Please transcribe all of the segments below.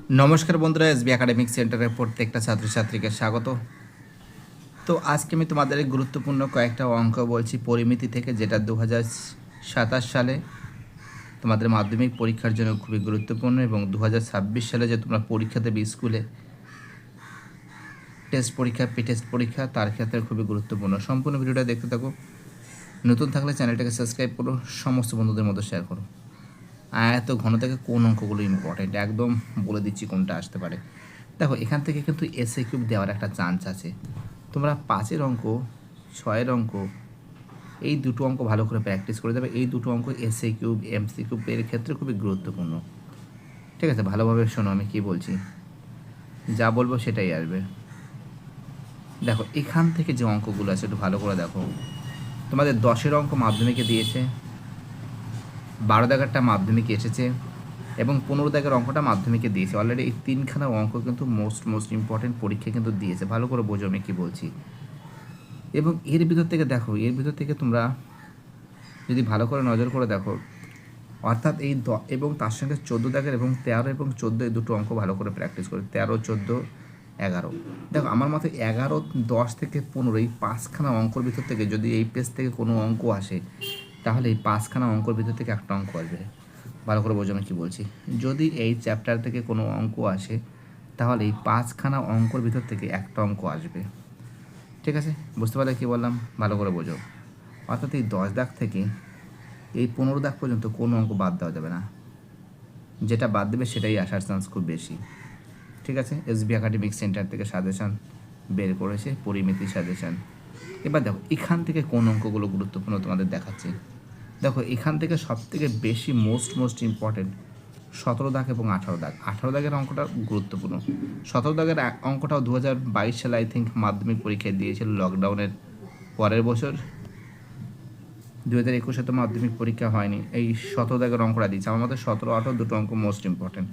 নমস্কার বন্ধুরা, SB academic সেন্টারের প্রত্যেকটা ছাত্রছাত্রীকে স্বাগত। তো আজকে আমি তোমাদের গুরুত্বপূর্ণ কয়েকটা অঙ্ক বলছি পরিমিতি থেকে, যেটা 2027 সালে তোমাদের মাধ্যমিক পরীক্ষার জন্য খুবই গুরুত্বপূর্ণ, এবং 2026 সালে যে তোমরা পরীক্ষা দেবে স্কুলে টেস্ট পরীক্ষা, টেস্ট পরীক্ষা, তার ক্ষেত্রে খুবই গুরুত্বপূর্ণ। সম্পূর্ণ ভিডিওটা দেখতে থাকো। নতুন থাকলে চ্যানেলটাকে সাবস্ক্রাইব করো, সমস্ত বন্ধুদের মধ্যে শেয়ার করো। আয়ত ঘন থেকে কোন অঙ্কগুলো ইম্পর্টেন্ট একদম বলে দিচ্ছি কোনটা আসতে পারে। দেখো, এখান থেকে কিন্তু এসএ কিউব দেওয়ার একটা চান্স আছে। তোমরা 5-এর অঙ্ক, 6-এর অঙ্ক, এই দুটো অঙ্ক ভালো করে প্র্যাকটিস করে দেবে। এই দুটো অঙ্ক এসএ কিউব, এমসি কিউব এর ক্ষেত্রে খুবই গুরুত্বপূর্ণ। ঠিক আছে, ভালোভাবে শোনো আমি কী বলছি, যা বলবো সেটাই আসবে। দেখো, এখান থেকে যে অঙ্কগুলো আছে একটু ভালো করে দেখো। তোমাদের 10-এর অঙ্ক মাধ্যমিকে দিয়েছে, 12 দাগেরটা মাধ্যমিকে এসেছে, এবং 15 দাগের অঙ্কটা মাধ্যমিকে দিয়েছে। অলরেডি এই তিনখানা অঙ্ক কিন্তু মোস্ট ইম্পর্টেন্ট পরীক্ষা কিন্তু দিয়েছে। ভালো করে বোঝো আমি কী বলছি। এবং এর ভিতর থেকে দেখো, এর ভিতর থেকে তোমরা যদি ভালো করে নজর করে দেখো, অর্থাৎ এই এবং তার সঙ্গে 14 দাগের এবং 13 এবং 14 এই দুটো অঙ্ক ভালো করে প্র্যাকটিস করে। 13, 14, 11 দেখো, আমার মতে 11, 10 থেকে 15 এই 5খানা অঙ্কর ভিতর থেকে যদি এই পেজ থেকে কোনো অঙ্ক আসে, তাহলে এই 5খানা অঙ্কর ভিতর থেকে একটা অঙ্ক আসবে। ভালো করে বোঝো আমি কী বলছি। যদি এই চ্যাপ্টার থেকে কোনো অঙ্ক আসে, তাহলে এই 5খানা অঙ্কর ভিতর থেকে একটা অঙ্ক আসবে। ঠিক আছে, বুঝতে পারলে কী বললাম? ভালো করে বোঝো। অর্থাৎ এই 10 দাগ থেকে এই 15 দাগ পর্যন্ত কোনো অঙ্ক বাদ দেওয়া যাবে না। যেটা বাদ দেবে সেটাই আসার চান্স খুব বেশি। ঠিক আছে, এসবি একাডেমিক সেন্টার থেকে সাজেশান বের করেছে, পরিমিতি সাজেশান। এবার দেখো, এখান থেকে কোন অঙ্কগুলো গুরুত্বপূর্ণ তোমাদের দেখাচ্ছি। দেখো, এখান থেকে সবথেকে বেশি মোস্ট ইম্পর্টেন্ট 17 দাগ এবং 18 দাগ। 18 দাগের অঙ্কটা গুরুত্বপূর্ণ। 17 দাগের অঙ্কটাও 2022 সালে আই থিঙ্ক মাধ্যমিক পরীক্ষায় দিয়েছিল, লকডাউনের পরের বছর। 2021 তো মাধ্যমিক পরীক্ষা হয়নি, এই 17 দাগের অঙ্কটা দিচ্ছে। আমার মতে 17, 18 দুটো অঙ্ক মোস্ট ইম্পর্টেন্ট।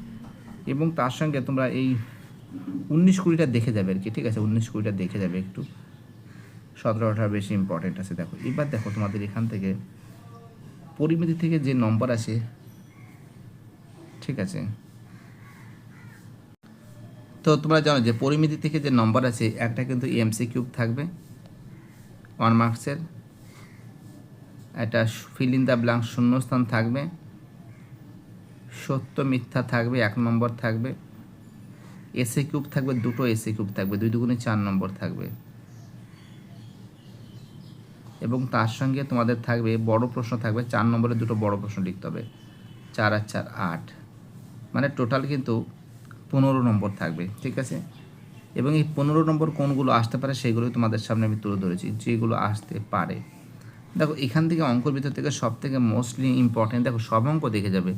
এবং তার সঙ্গে তোমরা এই 19-20টা দেখে যাবে আর কি। ঠিক আছে, 19-20টা দেখে যাবে একটু। 17, 18 বেশি ইম্পর্টেন্ট আছে। দেখো, এবার দেখো তোমাদের এখান থেকে পরিমিতি থেকে যে নম্বর আছে, ঠিক আছে, তো তোমরা জানো যে পরিমিতি থেকে যে নম্বর আছে, একটা কিন্তু এমসি কিউব থাকবে 1 মার্কসের, একটা ফিল ইন দ্য ব্ল্যাঙ্ক শূন্যস্থান থাকবে, সত্য মিথ্যা থাকবে 1 নম্বর থাকবে, এসএ কিউব থাকবে, দুটো এসএ কিউব থাকবে, 2 দুগুণে 4 নম্বর থাকবে, এবং তার সঙ্গে তোমাদের থাকবে বড় প্রশ্ন থাকবে। 4 নম্বরের দুটো বড় প্রশ্ন লিখতে হবে, 4 আর 4 8, মানে টোটাল কিন্তু 15 নম্বর থাকবে। ঠিক আছে, এবং এই 15 নম্বর কোনগুলো আসতে পারে সেগুলোই তোমাদের সামনে আমি তুলে ধরেছি, যেগুলো আসতে পারে। দেখো, এখান থেকে অঙ্কর ভিতর থেকে সব থেকে মোস্টলি ইম্পর্টেন্ট, দেখো সব অঙ্ক দেখে যাবে,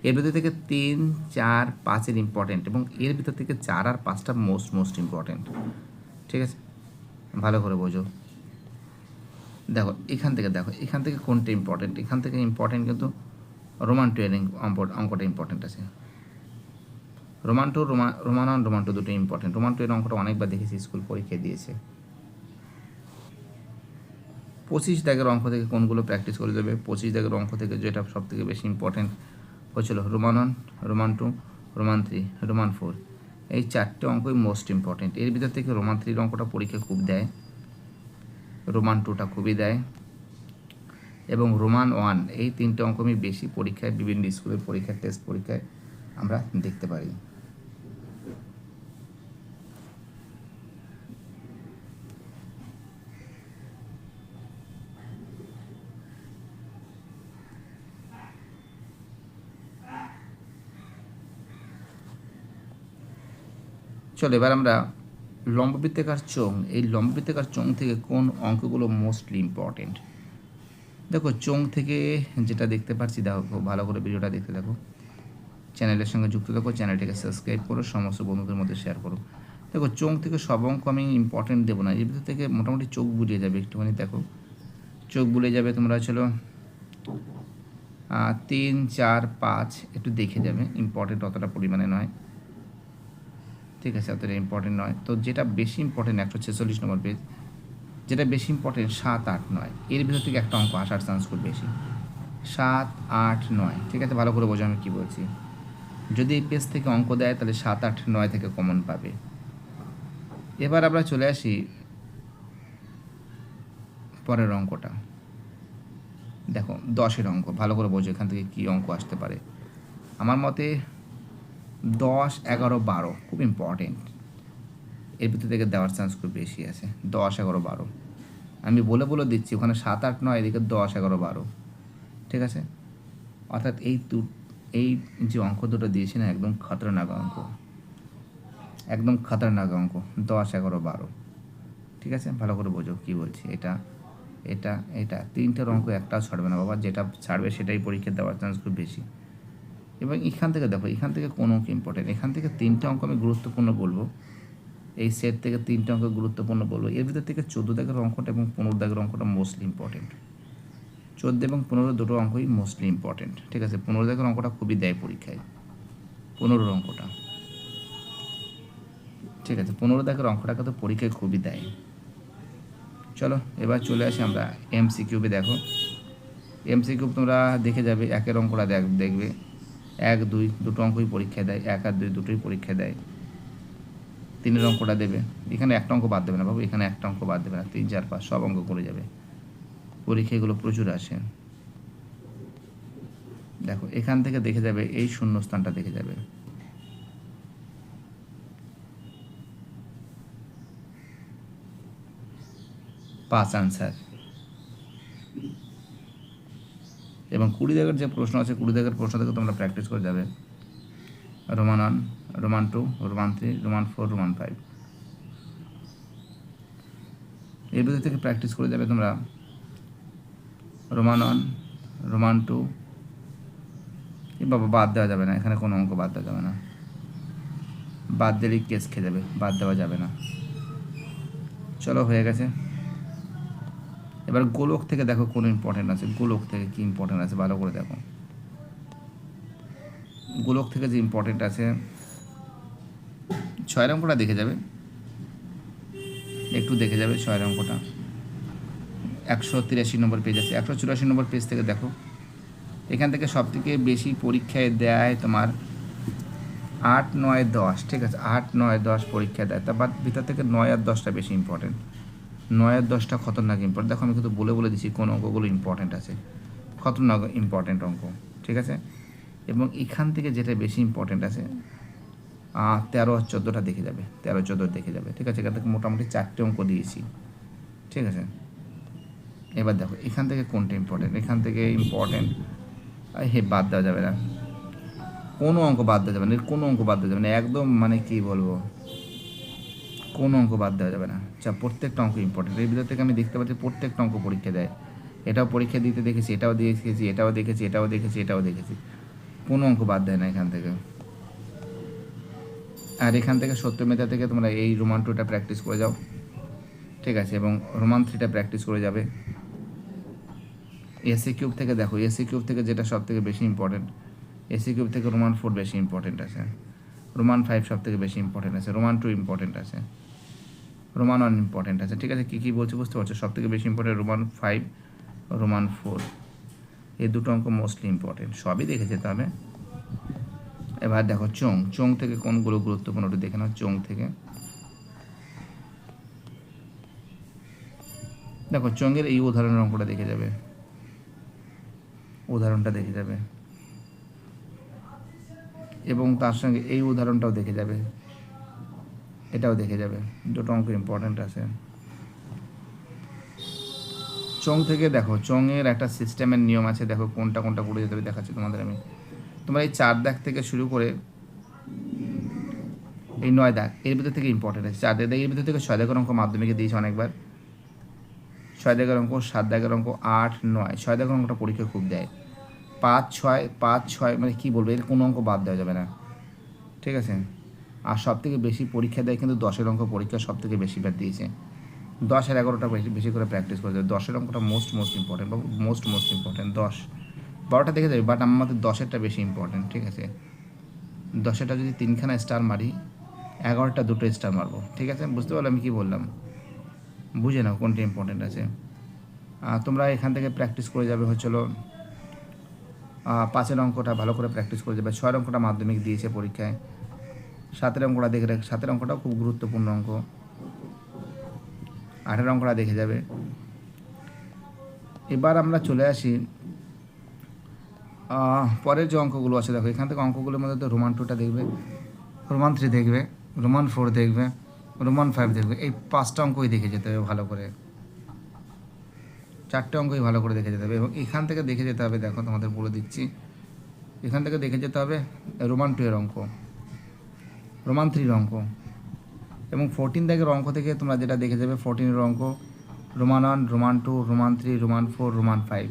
এর ভিতর থেকে 3, 4, 5-এর ইম্পর্টেন্ট, এবং এর ভিতর থেকে 4 আর 5টা মোস্ট ইম্পর্টেন্ট। ঠিক আছে, ভালো করে বোঝো। দেখো, এখান থেকে কোনটা ইম্পর্টেন্ট? এখান থেকে ইম্পর্টেন্ট কিন্তু রোমান 2 এর অঙ্কটা ইম্পর্টেন্ট আছে। রোমান 2, রোমান 1, রোমান 2 দুটো ইম্পর্টেন্ট। রোমান 2 এর অঙ্কটা অনেকবার দেখেছি, স্কুল পরীক্ষায় দিয়েছে। 25 দাগের অঙ্ক থেকে কোনগুলো প্র্যাকটিস করে যাবে? 25 দাগের অঙ্ক থেকে যেটা সব থেকে বেশি ইম্পর্টেন্ট হচ্ছিল রোমান 1, রোমান 2, রোমান 3, রোমান 4, এই 4টে অঙ্কই মোস্ট ইম্পর্টেন্ট। এর ভিতর থেকে রোমান 3-র অঙ্কটা পরীক্ষা খুব দেয়, রোমান 2টা খুবই দেয়, এবং রোমান 1 এই 3টে অঙ্ক আমি বেশি পরীক্ষায়, বিভিন্ন স্কুলের পরীক্ষায়, টেস্ট পরীক্ষায় আমরা দেখতে পারি। চলো এবার আমরা লম্ববৃত্তাকার চোঙ, এই লম্ববৃত্তাকার চোঙ থেকে কোন অঙ্কগুলো মোস্টলি ইম্পর্টেন্ট। দেখো, চোঙ থেকে যেটা দেখতে পাচ্ছি, দেখো ভালো করে ভিডিওটা দেখতে থাকো, চ্যানেলের সঙ্গে যুক্ত থাকো, চ্যানেলটিকে সাবস্ক্রাইব করো, সমস্ত বন্ধুদের মধ্যে শেয়ার করো। দেখো, চোঙ থেকে সব অঙ্ক আমি ইম্পর্টেন্ট দেবো না, এর ভিতর থেকে মোটামুটি চোখ বুলিয়ে যাবে একটুখানি। দেখো, চোখ বুলিয়ে যাবে, তোমরা ছিল 3, 4, 5 একটু দেখে যাবে, ইম্পর্টেন্ট অতটা পরিমাণে নয়। ঠিক আছে, অতটা ইম্পর্টেন্ট নয়। তো যেটা বেশি ইম্পর্টেন্ট 146 নম্বর পেজ, যেটা বেশি ইম্পর্টেন্ট 7, 8, 9, এর ভিতর থেকে একটা অঙ্ক আসার চান্স খুব বেশি, 7, 8, 9। ঠিক আছে, ভালো করে বোঝো আমি কী বলছি। যদি এই পেজ থেকে অঙ্ক দেয় তাহলে 7, 8, 9 থেকে কমন পাবে। এবার আমরা চলে আসি পরের অঙ্কটা। দেখো 10-এর অঙ্ক, ভালো করে বোঝো এখান থেকে কী অঙ্ক আসতে পারে। আমার মতে 10, 11, 12 খুব ইম্পর্টেন্ট, এর ভিতর থেকে দেওয়ার চান্স খুব বেশি আছে। 10, 11, 12 আমি বলে দিচ্ছি, ওখানে 7, 8, 9, এদিকে 10, 11, 12, ঠিক আছে। অর্থাৎ এই যে অঙ্ক দুটো দিয়েছি না, একদম খতরনাক অঙ্ক, একদম খতরনাক অঙ্ক। 10, 11, 12, ঠিক আছে, ভালো করে বোঝো কী বলছি। এটা 3টের অঙ্ক একটাও ছাড়বে না বাবা, যেটা ছাড়বে সেটাই পরীক্ষা দেওয়ার চান্স খুব বেশি। এবং এখান থেকে দেখো, এখান থেকে কোন অঙ্ক ইম্পর্টেন্ট, এখান থেকে 3টে অঙ্ক আমি গুরুত্বপূর্ণ বলবো, এই সেট থেকে 3টে অঙ্ক গুরুত্বপূর্ণ বলবো। এর ভিতর থেকে 14 দাগের অঙ্কটা এবং 15 দাগের অঙ্কটা মোস্টলি ইম্পর্টেন্ট। 14 এবং 15 দুটো অঙ্কই মোস্টলি ইম্পর্টেন্ট, ঠিক আছে। 15 দাগের অঙ্কটা খুবই দেয় পরীক্ষায়, 15 অঙ্কটা, ঠিক আছে। 15 দাগের অঙ্কটাকে তো পরীক্ষায় খুবই দেয়। চলো এবার চলে আসি আমরা এমসিকিউবে। দেখো এমসিকিউ তোমরা দেখে যাবে, 1-এর অঙ্কটা দেখবে, 1, 2 দুটো অঙ্কই পরীক্ষায় দেয়, 1 আর 2 দুটোই পরীক্ষায় দেয়। 3-এর অঙ্কটা দেবে, এখানে একটা অঙ্ক বাদ দেবে না বাবু, এখানে একটা অঙ্ক বাদ দেবে না, 3, 4, 5 সব অঙ্ক করে যাবে, পরীক্ষা এগুলো প্রচুর আসে। দেখো এখান থেকে দেখে যাবে, এই শূন্যস্থানটা দেখে যাবে, পাঁচ আনসার। এবং 20 দাগের যে প্রশ্ন আছে, 20 দাগের প্রশ্ন থেকে তোমরা প্র্যাকটিস করে যাবে। Roman 1, Roman 2, Roman 3, Roman 4, Roman 5, এর ভিতর থেকে প্র্যাকটিস করে যাবে তোমরা। রোমান 1, রোমান 2, বাবা বাদ দেওয়া যাবে না, এখানে কোনো অঙ্ক বাদ দেওয়া যাবে না, বাদ দিলেই কেস খেয়ে যাবে, বাদ দেওয়া যাবে না। চলো হয়ে গেছে। এবার গোলক থেকে দেখো কোন ইম্পর্টেন্ট আছে, গোলক থেকে কি ইম্পর্টেন্ট আছে ভালো করে দেখো। গোলক থেকে যে ইম্পর্টেন্ট আছে, 6 অঙ্কটা দেখে যাবে, একটু দেখে যাবে 6 অঙ্কটা। 183 নম্বর পেজ আছে, 184 নম্বর পেজ থেকে দেখো। এখান থেকে সব থেকে বেশি পরীক্ষায় দেয় তোমার 8, 9, 10, ঠিক আছে। 8, 9, 10 পরীক্ষা দেয়, তারপর ভিতর থেকে 9 আর 10টা বেশি ইম্পর্টেন্ট, 9 আর 10টা খতরনাক ইম্পর্টেন্ট। দেখো আমি কিন্তু বলে দিচ্ছি কোন অঙ্কগুলো ইম্পর্টেন্ট আছে, খতরনাক ইম্পর্টেন্ট অঙ্ক, ঠিক আছে। এবং এখান থেকে যেটা বেশি ইম্পর্টেন্ট আছে 13 আর 14টা দেখে যাবে, 13, 14 দেখে যাবে, ঠিক আছে। এখান থেকে মোটামুটি 4টে অঙ্ক দিয়েছি, ঠিক আছে। এবার দেখো এখান থেকে কোনটা ইম্পর্টেন্ট, এখান থেকে ইম্পর্টেন্ট বাদ দেওয়া যাবে না, কোনো অঙ্ক বাদ দেওয়া যাবে না, কোনো অঙ্ক বাদ দেওয়া যাবে না, একদম মানে কি বলবো, কোনো অঙ্ক বাদ দেওয়া যাবে না। আচ্ছা প্রত্যেকটা অঙ্ক ইম্পর্টেন্ট, এর ভিতর থেকে আমি দেখতে পাচ্ছি প্রত্যেকটা অঙ্ক পরীক্ষা দেয়, এটাও পরীক্ষা দিতে দেখেছি, এটাও দেখেছি, এটাও দেখেছি, এটাও দেখেছি, এটাও দেখেছি, কোনো অঙ্ক বাদ দেয় না এখান থেকে। আর এখান থেকে সত্যমেধা থেকে তোমরা এই রোমান 2টা প্র্যাকটিস করে যাও, ঠিক আছে। এবং রোমান 3টা প্র্যাকটিস করে যাবে। এসি কিউব থেকে দেখো, এসি কিউব থেকে যেটা সব থেকে বেশি ইম্পর্টেন্ট, এসি কিউব থেকে রোমান 4 বেশি ইম্পর্টেন্ট আছে, রোমান 5 সব থেকে বেশি ইম্পর্টেন্ট আছে, রোমান 2 ইম্পর্টেন্ট আছে, রোমান 1 ইম্পর্টেন্ট আছে, ঠিক আছে। কী বলছি বুঝতে পারছো, সব থেকে বেশি ইম্পর্টেন্ট রোমান 5, রোমান 4, এই দুটো অঙ্ক মোস্টলি ইম্পর্টেন্ট, সবই দেখে যেতে হবে। এবার দেখো চোং থেকে কোনগুলো গুরুত্বপূর্ণ একটু দেখে নাও। চোং থেকে দেখো, চোঙের এই উদাহরণের অঙ্কটা দেখে যাবে, উদাহরণটা দেখে যাবে, এবং তার সঙ্গে এই উদাহরণটাও দেখে যাবে, এটাও দেখে যাবে, দুটো অঙ্ক ইম্পর্টেন্ট আছে। চোং থেকে দেখো, চোঙের একটা সিস্টেমের নিয়ম আছে, দেখো কোনটা কোনটা করে যেতে হবে দেখাচ্ছি তোমাদের আমি। তোমরা এই 4 দাগ থেকে শুরু করে এই 9 দাগ, এর ভিতর থেকে ইম্পর্টেন্ট আছে। 4 দাগ, এর ভিতর থেকে 6 দাগের অঙ্ক মাধ্যমিকে দিয়েছে অনেকবার, 6 দাগের অঙ্ক, 7 দাগের অঙ্ক, 8, 9, 6 দাগের অঙ্কটা পরীক্ষা খুব দেয়। 5, 6 মানে কী বলবো, এর কোনো অঙ্ক বাদ দেওয়া যাবে না, ঠিক আছে। আর সব থেকে বেশি পরীক্ষা দেয় কিন্তু 10-এর অঙ্ক পরীক্ষা সব থেকে বেশি বার দিয়েছে। 10 আর 11টা বেশি করে প্র্যাকটিস করে যাবে। 10-এর অঙ্কটা মোস্ট ইম্পর্টেন্ট, মোস্ট ইম্পর্টেন্ট। 10, 12টা দেখে যাবে, বাট আমার মতে 10-এরটা বেশি ইম্পর্টেন্ট, ঠিক আছে। 10-এরটা যদি 3খানা স্টার মারি, 11টা 2টো স্টার মারবো, ঠিক আছে। বুঝতে পারলাম আমি কী বললাম, বুঝে নাও কোনটা ইম্পর্টেন্ট আছে। তোমরা এখান থেকে প্র্যাকটিস করে যাবে হচ্ছিল 5-এর অঙ্কটা ভালো করে প্র্যাকটিস করে যাবে। 6-এর অঙ্কটা মাধ্যমিক দিয়েছে পরীক্ষায়। 7-এর অঙ্কটা দেখে রাখ, 7-এর অঙ্কটাও খুব গুরুত্বপূর্ণ অঙ্ক। 8-এর অঙ্কটা দেখে যাবে। এবার আমরা চলে আসি পরের যে অঙ্কগুলো আছে। দেখো এখান থেকে অঙ্কগুলোর মধ্যে তো রোমান 2টা দেখবে, রোমান 3 দেখবে, রোমান 4 দেখবে, রোমান 5 দেখবে। এই 5টা অঙ্কই দেখে যেতে হবে ভালো করে, 4টে অঙ্কই ভালো করে দেখে যেতে হবে। এবং এখান থেকে দেখে যেতে হবে, দেখো তোমাদের বলে দিচ্ছি, এখান থেকে দেখে যেতে হবে রোমান 2 এর অঙ্ক, রোমান 3-এর অঙ্ক এবং 14 দাগের অঙ্ক থেকে তোমরা যেটা দেখে যাবে 14-এর অঙ্ক, Roman 1, Roman 2, Roman 3, Roman 4, Roman 5।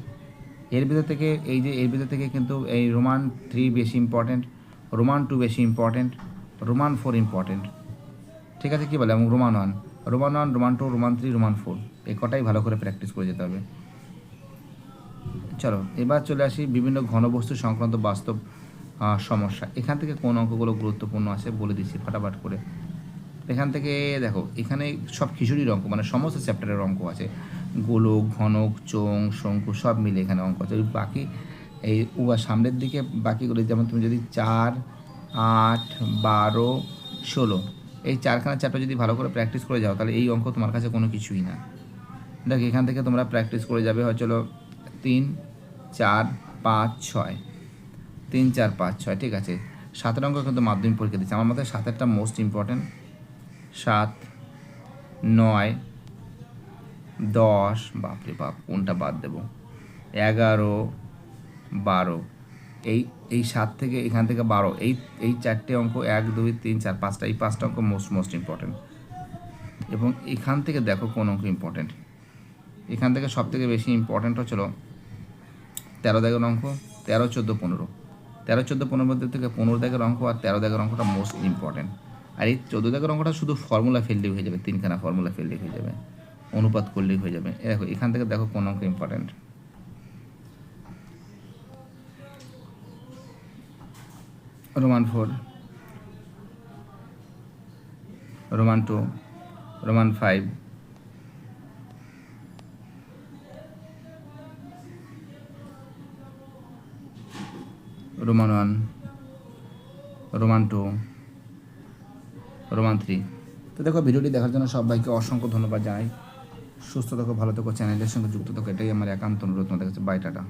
এর ভিতর থেকে এর ভিতর থেকে কিন্তু এই রোমান 3 বেশি ইম্পর্টেন্ট, রোমান 2 বেশি ইম্পর্টেন্ট, রোমান 4 ইম্পর্টেন্ট। ঠিক আছে, কী বলে? এবং Roman 1, Roman 1, Roman 2, Roman 3, Roman 4 এই কটাই ভালো করে প্র্যাকটিস করে যেতে হবে। চলো এবার চলে আসি বিভিন্ন ঘনবস্তু সংক্রান্ত বাস্তব সমস্যা। এখান থেকে কোন অঙ্কগুলো গুরুত্বপূর্ণ আছে বলে দিচ্ছি ফাটাফাট করে। এখান থেকে দেখো এখানে সব খিচুড়ির অঙ্ক, মানে সমস্ত চ্যাপ্টারের অঙ্ক আছে, গোলক, ঘনক, চোঙ, শঙ্কু সব মিলে এখানে অঙ্ক আছে। বাকি এই সামনের দিকে বাকিগুলো, যেমন তুমি যদি 4, 8, 12, 16 এই 4খানা চ্যাপ্টার যদি ভালো করে প্র্যাকটিস করে যাও তাহলে এই অঙ্ক তোমার কাছে কোনো কিছুই না। দেখ এখান থেকে তোমরা প্র্যাকটিস করে যাবে, হয় চলো 3, 4, 5, 6, 3, 4, 5, 6 ঠিক আছে। 7-এর অঙ্ক কিন্তু মাধ্যমিক পরীক্ষা দিচ্ছে, আমার মতে 7-এরটা মোস্ট ইম্পর্টেন্ট। 7, 9, 10, বাপরে বাপ কোনটা বাদ দেবো, 11, 12, এই 7 থেকে এখান থেকে 12, এই 4টে অঙ্ক 1, 2, 3, 4, 5টা, এই 5টা অঙ্ক মোস্ট ইম্পর্টেন্ট। এবং এখান থেকে দেখো কোন অঙ্ক ইম্পর্টেন্ট। এখান থেকে সব থেকে বেশি ইম্পর্টেন্ট হচ্ছিল 13 দাগের অঙ্ক, 13, 14, 15। 13, 14, 15 মধ্যে থেকে 15 দাগের অঙ্ক আর 13 দাগের অঙ্কটা মোস্ট ইম্পর্টেন্ট। আর এই 14 দাগের অঙ্কটা শুধু ফর্মুলা ফেললেই হয়ে যাবে, 3খানা ফর্মুলা ফেললেই হয়ে যাবে, অনুপাত করলেই হয়ে যাবে। দেখো এখান থেকে দেখো কোন অঙ্ক important. Roman 4, Roman 2, Roman 5, Roman 1, Roman 2, Roman 3। তো দেখো ভিডিওটি দেখার জন্য সবাইকে অসংখ্য ধন্যবাদ জানাই। সুস্থ থাকো, ভালো থাকো, চ্যানেলের সঙ্গে যুক্ত থাকো, এটাই আমার একান্ত অনুরোধ তোমাদের কাছে। Bye, tata.